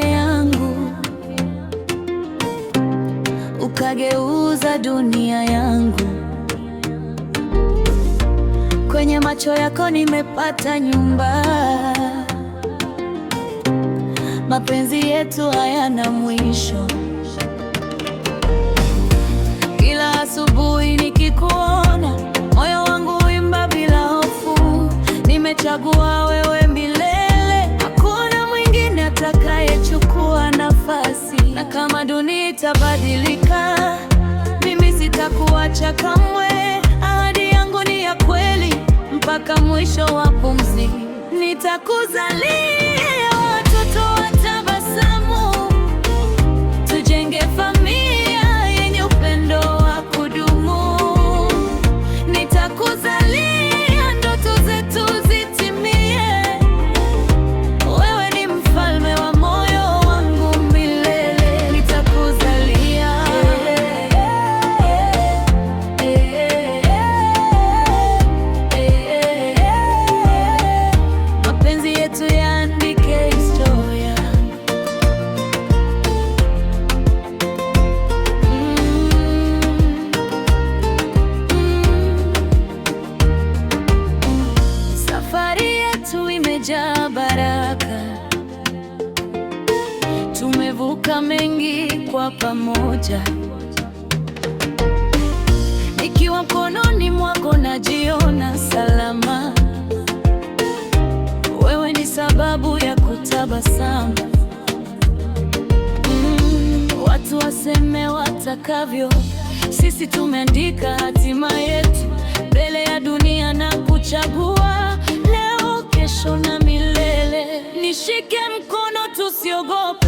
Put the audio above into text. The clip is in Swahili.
yangu, ukageuza dunia yangu. Kwenye macho yako nimepata nyumba. Mapenzi yetu hayana mwisho. Kila asubuhi nikikuona, moyo wangu huimba bila hofu. Nimechagua wewe milele, hakuna mwingine atakayechukua nafasi. Na kama dunia itabadilika, mimi sitakuacha kamwe. Ahadi yangu ni ya kweli, mpaka mwisho wa pumzi. Nitakuzalia watoto watabasamu, tujenge familia yenye upendo wa kudumu. Nitakuzalia ndoto zetu zitimie. Wewe ni mfalme wa moyo wangu milele. Nitakuzalia. Mapenzi yetu yaandike historia. Safari yetu imejaa baraka, tumevuka mengi kwa pamoja. Nikiwa mkononi mwako najiona salama. Wewe ni sababu ya kutabasamu. Watu waseme watakavyo, sisi tumeandika hatima yetu mbele ya dunia na kuchagua leo, kesho na milele. Nishike mkono tusiogope.